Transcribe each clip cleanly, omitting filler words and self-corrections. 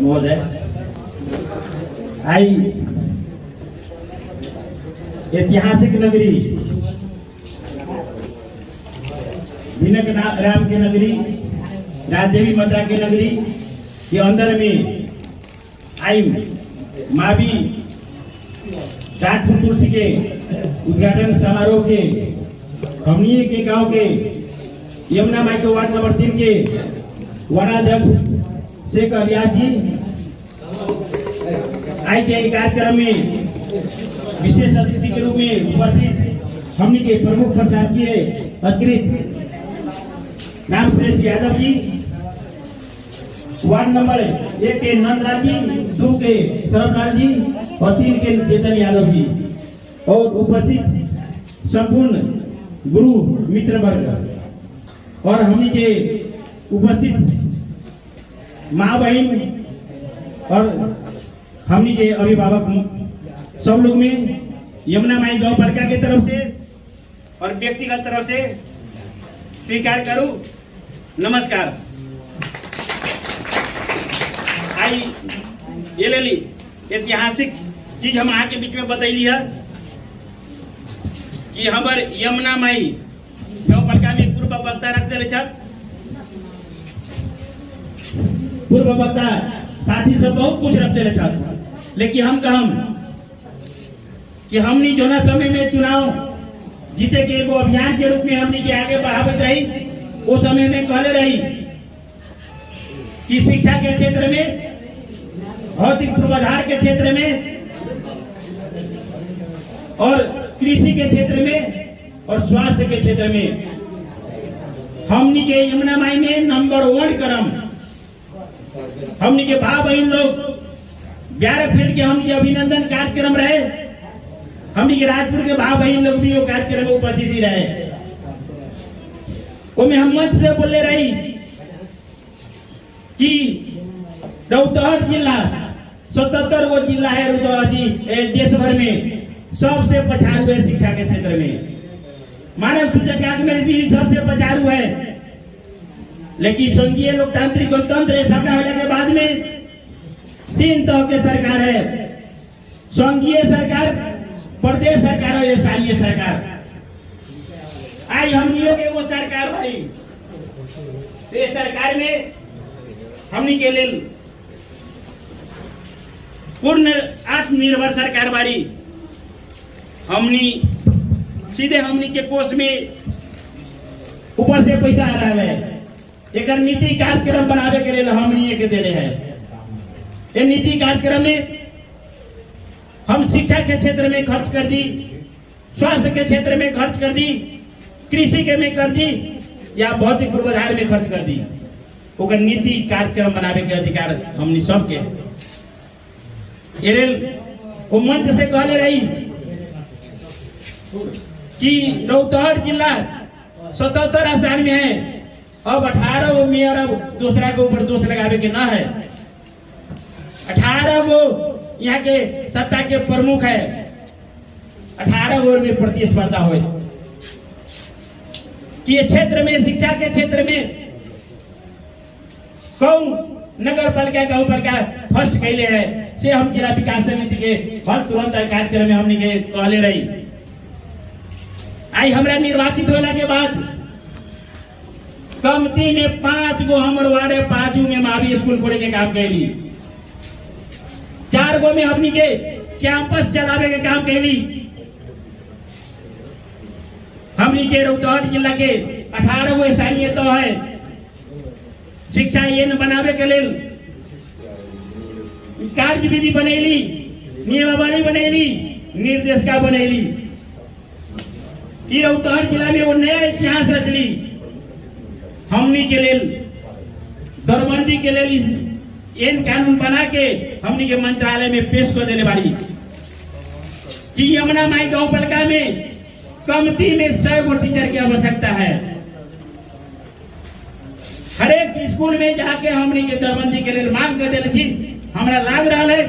महोदय आई ऐतिहासिक नगरी भिनक राम के नगरी राजदेवी माता के नगरी के अंदर में आई मावी राजपुर तुलसी के उद्घाटन समारोह के हमनी के गांव के यमुना माई के वार्ड नंबर 3 के वार्डाध्यक्ष शेख अलियास जी आज के कार्यक्रम में विशेष अतिथि के रूप में उपस्थित हमनी के प्रमुख प्रशासकीय अधिकृत रामश्रेष्ठ यादव जी, वार्ड नंबर 1 के नंदलाल जी, 2 के सरबलाल जी और 3 के चेतन यादव जी और उपस्थित संपूर्ण गुरु मित्र वर्ग और हमनी के उपस्थित माँ बहन और हमनी के अभिभावक सब लोग में यमुना माई गांव पालिका की तरफ से और व्यक्तिगत तरफ से स्वीकार करूं नमस्कार। आई ये ले ली ऐतिहासिक चीज हम आके बीच में बतैली है कि हमार यमुना माई गांव पालिका में पूर्व वक्ता रख दिले छत। पूर्व वक्ता साथी सब बहुत कुछ रख दिले छत, लेकिन हम कहम कि हमनी जो ना समय में चुनाव जीते के एगो अभियान के रूप में हमनी के आगे बढ़ावत रही, वो समय में कहले रही कि शिक्षा के क्षेत्र में, भौतिक पूर्वाधार के क्षेत्र में और कृषि के क्षेत्र में और स्वास्थ्य के क्षेत्र में हमनी के यमुना माई में नंबर 1 क्रम हमनी के भाई बहन लोग 11 फील्ड के हमनी के अभिनंदन कार्यक्रम रहे। हमनी के राजपुर के भाई बहन लोग भी वो कार्यक्रम में उपस्थित रहे। वो में हम मंच से बोले रही कि रौतहट जिला 77 गो जिला है रौतहट देश भर में सबसे पछाड़ू है शिक्षा के क्षेत्र में। मानव सूचकांक में भी सबसे पछाड़ू है, लेकिन संघीय लोकतांत्रिक गणतंत्र स्थापना होने के बाद में 3 तह के सरकार है, संघीय सरकार, प्रदेश सरकार और स्थानीय सरकार। आज हमनी के वो सरकार भाई ये सरकार में हमनी के लिए पूर्ण आत्मनिर्भर सरकार बारी। हमनी सीधे हमनी के कोष में ऊपर से पैसा आ रहा है, एक नीति कार्यक्रम बनावे के लिए हमनी के दे रहे हैं। ये नीति कार्यक्रम में हम शिक्षा के क्षेत्र में खर्च कर दी, स्वास्थ्य के क्षेत्र में खर्च कर दी, कृषि के में कर दी या भौतिक पूर्वाधार में खर्च कर दी। ओकर नीति कार्यक्रम बनावे के अधिकार हमनी सबके। वो मंच से कहले रही कि रौतहट जिला 77 स्थान में है, अब 18 गो मेयर अब दूसरा के ऊपर दोष लगावे के ना है। 18 गो यहाँ के सत्ता के प्रमुख है, 18 गो में प्रतिस्पर्धा हो कि ये क्षेत्र में, शिक्षा के क्षेत्र में कौन नगर पालिका गांव पालिका फर्स्ट कैले है से हम जिला विकास समिति के हर तुरंत कार्यक्रम में हमने के कहले रही। आई हमरा निर्वाचित होने के बाद कमती में 5 गो हमर वार्ड है, 5 में मावी स्कूल खोले के काम कैली, 4 गो में हमनी के कैंपस चलावे के काम कैली। हमनी के रौतहट जिला के 18 गो स्थानीय तो है, शिक्षा ये न बनावे के लेल कार्य विधि बनैली, नियमावली बनैली, निर्देशिका बनैली। रौतहट जिला में वो नया इतिहास रचली। हमनी के लेल दरबंदी के लेल एन कानून बना के हमनी के मंत्रालय में पेश कर देने वाली कि यमुना माई गांव पालिका में कमती में 100 गो टीचर की आवश्यकता है। हर एक स्कूल में जाके हमनी के दरबंदी के लिए मांग कर देने छी। हमरा लाग रहा है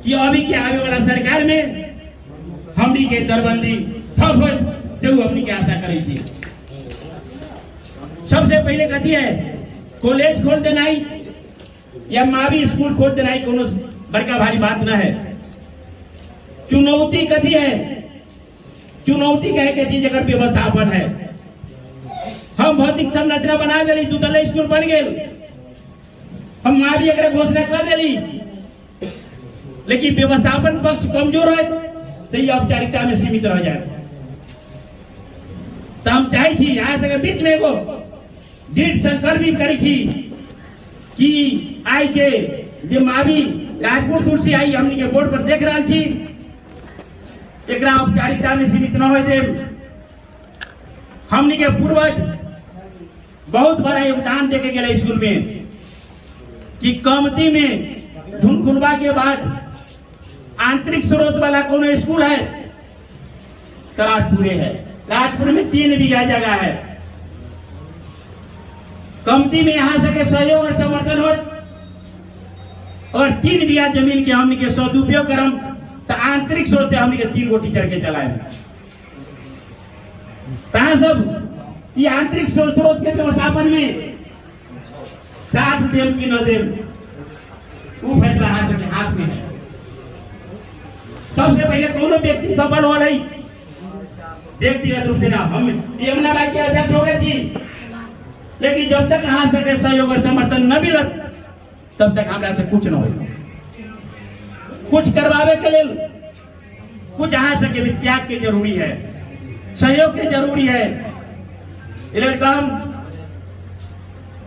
कि अभी के आवे वाला सरकार में हमनी के दरबंदी ठप हो जो हमनी के आशा करी छी। सबसे पहले कथी है, कॉलेज खोल देना, या मावी स्कूल खोल देना ही कोनो बड़का भारी बात ना है। चुनौती कथी है? चुनौती कहे के चीज अगर व्यवस्थापन है। हम भौतिक संरचना बना देली, दू तल्ला स्कूल बन गेल, हम मावी अगर घोषणा कर देली, लेकिन व्यवस्थापन पक्ष कमजोर है तो ये औपचारिकता में सीमित रह जाए। तो हम चाहे छी यहाँ से बीच में एगो दृढ़ संकल्प भी करी छी कि आई के जे मावी राजपुर तुलसी आई हमनी के बोर्ड पर देख रहा छी, एकरा औपचारिकता में सीमित न हो दे। हमनी के पूर्वज बहुत बड़ा योगदान देके गए स्कूल में कि कमती में धुनखुनवा के बाद आंतरिक स्रोत वाला कोनो स्कूल है तो राजपुरे है। राजपुर में 3 बीघा जगह है। कमती में यहाँ से के सहयोग और समर्थन हो और 3 बीघा जमीन के हमनी के सदुपयोग करम तो आंतरिक स्रोत से हमनी के 3 गो टीचर के चलाए। कहा सब ये आंतरिक स्रोत के व्यवस्थापन में साथ देम कि न देम वो फैसला हाथ में है। सबसे पहले कोनो व्यक्ति सफल हो रही व्यक्तिगत रूप से ना, हम यमुना भाई के अध्यक्ष हो गए थी, लेकिन जब तक यहाँ से सहयोग और समर्थन न मिलत तब तक हमरा से कुछ न हो। कुछ करवावे के लिए कुछ यहाँ से भी त्याग के जरूरी है, सहयोग के जरूरी है। काम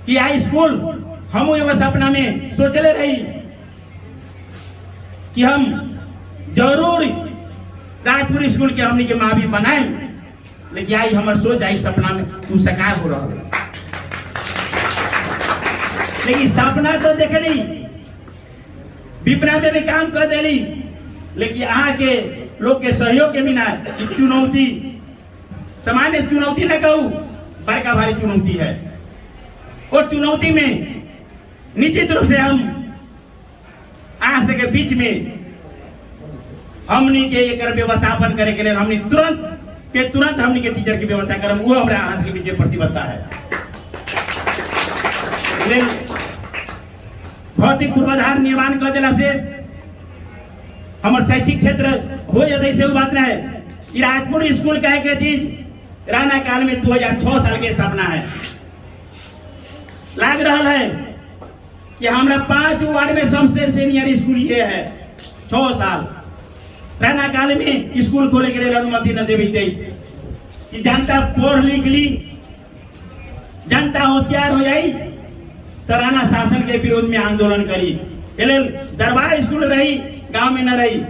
कि आई स्कूल हम एगो सपना में सोचले रही कि हम जरूर राजपुर स्कूल के हमनी के मावी बनाए, लेकिन आई हमार सोच आई सपना में तू साकार हो रहा है। लेकिन सपना तो देखली, विपना में भी काम कर देली, लेकिन यहाँ के लोग के सहयोग के बिना चुनौती, सामान्य चुनौती न कहूँ, बड़का भारी चुनौती है। और चुनौती में निश्चित रूप से हम आज के बीच में हमनी के एक व्यवस्थापन करे के लिए हमनी तुरंत हमनी के टीचर की व्यवस्था करम, वो हमारा आज के बीच प्रतिबद्धता है। भौतिक पूर्वाधार निर्माण कर देला से हमारे शैक्षिक क्षेत्र हो जाते से वो बात ना है। राजपुर स्कूल कहे के चीज राणा काल में 2006 साल के स्थापना है। लाग रहा है कि हमारा 5 वार्ड में सबसे सीनियर स्कूल ये है। 6 साल राणा काल में स्कूल खोले के लिए अनुमति न देवी थी कि जनता पढ़ लिख ली, जनता होशियार हो जाई तो राणा शासन के विरोध में आंदोलन करी। दरबार स्कूल रही, गांव में न रही।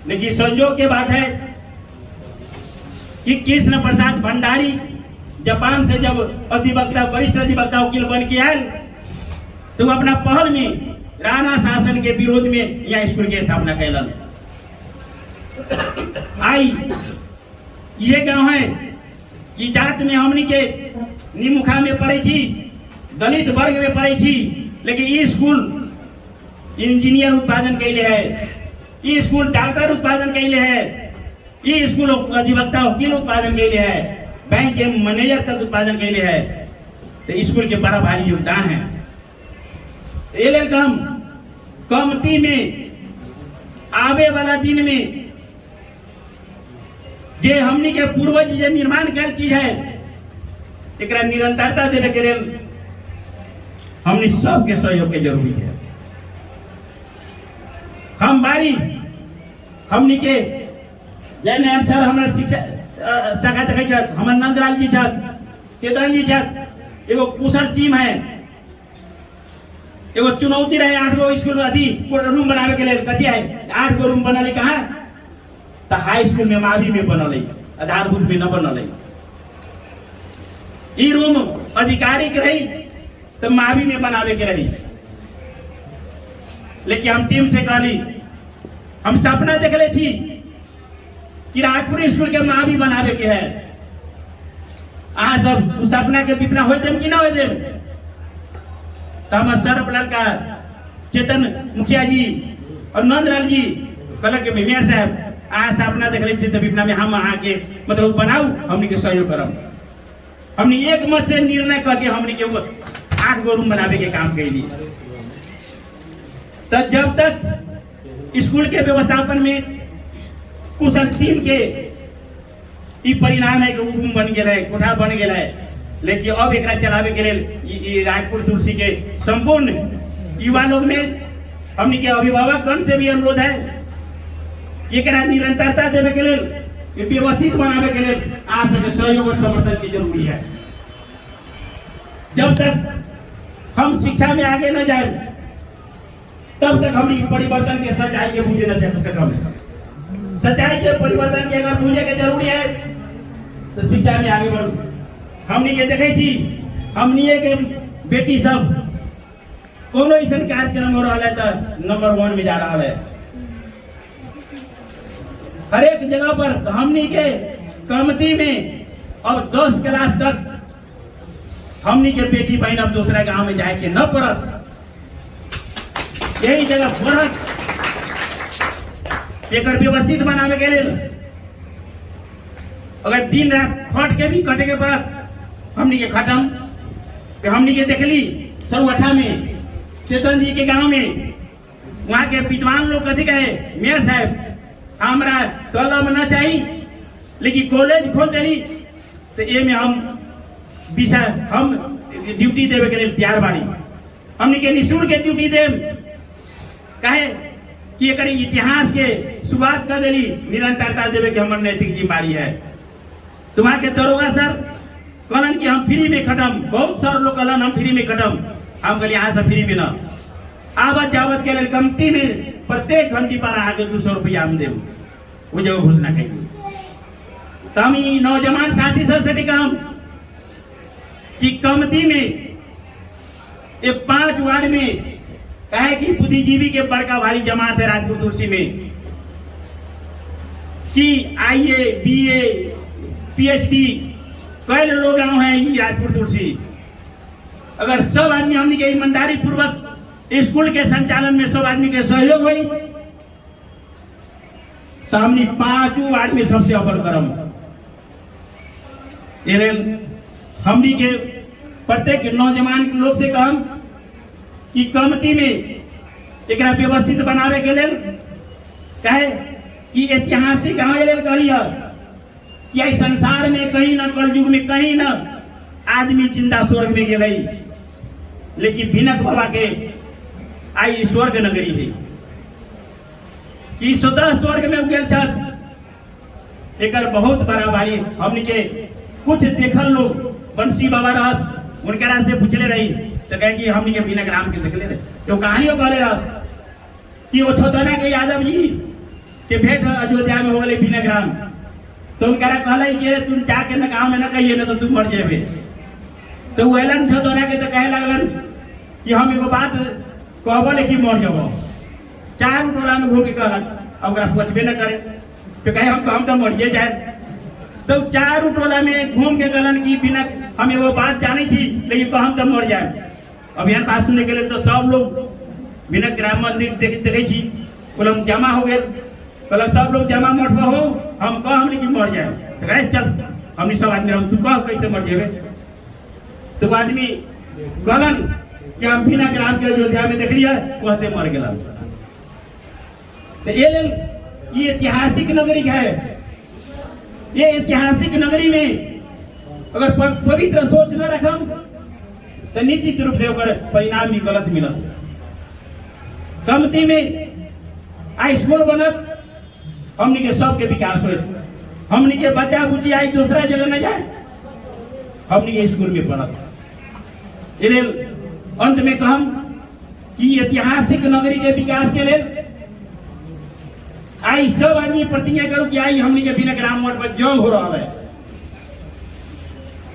लेकिन संयोग के बात है कि कृष्ण प्रसाद भंडारी जापान से जब अधिवक्ता, वरिष्ठ अधिवक्ता वकील बन के आए तो वो अपना पहल में राणा शासन के विरोध में यहाँ स्कूल की स्थापना कैलन। आई ये गांव है कि जात में हमनी के निमुखा में पढ़े थी, दलित वर्ग में पढ़े थी, लेकिन ये स्कूल इंजीनियर उत्पादन कैले है, ये स्कूल डॉक्टर उत्पादन कैले है, ये स्कूल अधिवक्ता वकील उत्पादन कैले है, बैंक के मैनेजर तक उत्पादन कैले है। तो स्कूल के बड़ा भारी योगदान है। ये कमती में आवे वाला दिन में जे हमनी के पूर्वज जे निर्माण कर चीज है एक निरंतरता देवे के लिए हमनी सबके सहयोग के जरूरी है। हम बारी हमनी के जैसे सर हमारे शिक्षा शाखा देखे छत, हमारे नंदलाल जी छत, चेतन जी छत, एगो कुशल टीम है। एगो चुनौती रहे 8 गो स्कूल अथी रूम बनावे के लिए, कथी है 8 गो रूम बनल कहाँ तो हाई स्कूल में मावी में बनल, आधारभूत में न बनल। ई रूम आधिकारिक रही तो मावी में बनावे के रही। लेकिन हम टीम से कहली, हम सपना देखले छी कि राजपुर स्कूल के मावी बनावे के है। अहाँ सब उस सपना के विपना हो देम कि ना हो देम? तो हमारे सर लड़का चेतन मुखिया जी और नंदलाल जी कहल के मेयर साहब आ सपना देख रहे थे विपना में हम अहाँ के मतलब बनाऊ, हमनी के सहयोग करम। हमनी एक मत से निर्णय करके हमनी के 8 गो रूम बनावे के काम कैली। तो जब तक स्कूल के व्यवस्थापन में कुशल टीम के ई परिणाम है कि रूम बन गया है, कोठा बन गया है, लेकिन अब एक चलावे के लिए राजपुर तुलसी के संपूर्ण युवा लोग में हमने के अभिभावक गण से भी अनुरोध है कि एक निरंतरता देवे के लिए, व्यवस्थित बनावे के लिए आ सके सहयोग और समर्थन की जरूरी है। जब तक हम शिक्षा में आगे न जाए तब तक हम परिवर्तन के सच्चाई के बुझे न सकम। सच्चाई के परिवर्तन के अगर बुझे के जरूरी है तो शिक्षा में आगे बढ़ू। हमने के देखे छी, हमने के बेटी सब कोनो ऐसा कार्यक्रम हो रहा है तो नंबर 1 में जा रहा है। हर एक जगह पर हमने के कमती में अब 10 क्लास तक हमने के बेटी बहन अब दूसरा गांव में जाए के न पड़त, यही जगह पढ़त एक व्यवस्थित बनावे के लिए अगर दिन रात खट के भी कटे के पड़त। हमने के खत्म हमने के देखली सरवठा में चेतन जी के गांव में वहां के विद्वान लोग कथी कहे, मेयर साहब हमारा तलब न चाहिए लेकिन कॉलेज खोल देली तो ये में हम विषय हम ड्यूटी देवे के लिए तैयार बानी। हमने के निःशुल्क के ड्यूटी देम कहे कि एक इतिहास के शुरुआत कर देली, निरंतरता देवे के हमारे नैतिक जिम्मेदारी है। तो वहां के दरोगा सर कहलन कि हम फ्री में खत्म, बहुत सारे लोग कहलन हम फ्री में खत्म, हम कहलिए यहाँ से फ्री में न आवत जावत के लिए कमती में प्रत्येक घंटी पर आगे 200 रुपया हम देव वो जगह घोषणा करेंगे। तो हम नौजवान साथी सबसे काम कि कमती में ये 5 वार्ड में कहे कि बुद्धिजीवी के बड़का भारी जमात है राजपुर तुलसी में कि IA BA PhD कई लोग गाँव है राजपुर तुलसी। अगर सब आदमी हमने के ईमानदारी पूर्वक स्कूल के संचालन में सब आदमी के सहयोग हुई तो हमने 5 वार्ड में सबसे अव्वल करम। हमने के प्रत्येक नौजवान लोग से कहम कि कमती में एक व्यवस्थित बनावे के लिए कहे कि ऐतिहासिक गाँव कहलिए कि संसार में कहीं न कलयुग में कहीं न आदमी जिंदा स्वर्ग में गए, लेकिन भिनक बाबा के आई स्वर्ग नगरी है कि स्वतः स्वर्ग में उगल छत। एक बहुत बड़ा भारी हमने के कुछ देखल लोग बंसी बाबा रहस उनकरा से पूछले रही तो कहे कि हमने के भिनक राम के देखले रहे तो कहानियों कहले रह कि वो छोटना के यादव जी के भेंट अयोध्या में हो गए भिनक राम, तो उनकरा कहले कि तुम जाके न गाँव में न कहिए न तो तुम मर जेबे। तो वो एलन छोटना के तो कहे लगलन कि हम एगो बात कहबो लेकिन मर जाबो। 4 टोला में घूम के कहलन अब पचबे न करे तो कहे हम तो मरिए जाए। तो 4 टोला में घूम के कहलन कि बिना हम एगो बात जाने छी लेकिन हम तो मर जाए। अब यहाँ बात सुनने के लिए तो सब लोग बिना राम मंदिर देखे छी बोले जमा हो गए, बोला सब लोग जमा मठ पर हो हम कह हम लेकिन मर जाए। तो कहे चल हमने सब आदमी रहो, तू कह कैसे मर जेबे। तो आदमी कहलन कि हम बिना ग्राम के अयोध्या में देख लिया कहते मर गया। तो ये ऐतिहासिक नगरी है। ये ऐतिहासिक नगरी में अगर पवित्र सोच न रखम तो निश्चित रूप से परिणाम भी गलत मिलत। कमती में आई स्कूल बनत हमने के सबके विकास हो, हमने के बच्चा बुच्ची आई दूसरा जगह न जाए, हमने के स्कूल में पढ़त। अंत में कहम कि ऐतिहासिक नगरी के विकास के लिए आई सब आदमी प्रतिज्ञा करो कि आई हमने के बिना ग्राम मठ पर जंग हो रहा है।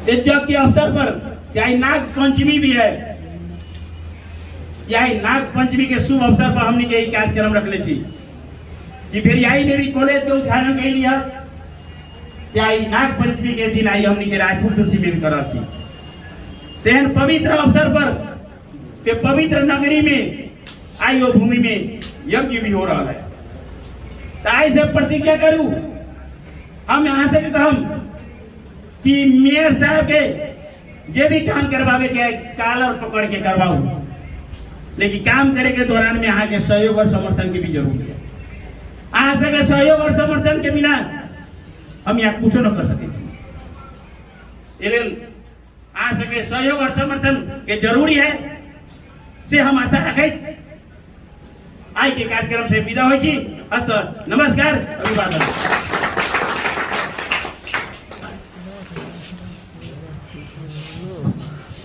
इस जग के अवसर पर आई नाग पंचमी भी है, यही नाग पंचमी के शुभ अवसर पर हमने के कार्यक्रम रखले छी कि फिर यही मेरी कॉलेज के उद्घाटन के लिए यही नाग पंचमी के दिन आई हमने के राजपुर तुलसी में भी कर छी। तेहन पवित्र अवसर पर के पवित्र नगरी में आई वो भूमि में यज्ञ भी हो रहा है। तो आई से प्रतिज्ञा करूं हम यहाँ से कहम कि मेयर साहब के जे भी काम करवावे के कालर पकड़ के करवाऊ। लेकिन काम करे के दौरान में अहाँ के सहयोग और समर्थन की भी जरूरी है। अहाँ सबके सहयोग और समर्थन के बिना हम यहाँ कुछ न कर सके। अहाँ सबके सहयोग और समर्थन के जरूरी है से हम आशा रखे। आज के कार्यक्रम से विदा हो छी। हस्त नमस्कार, अभिवादन।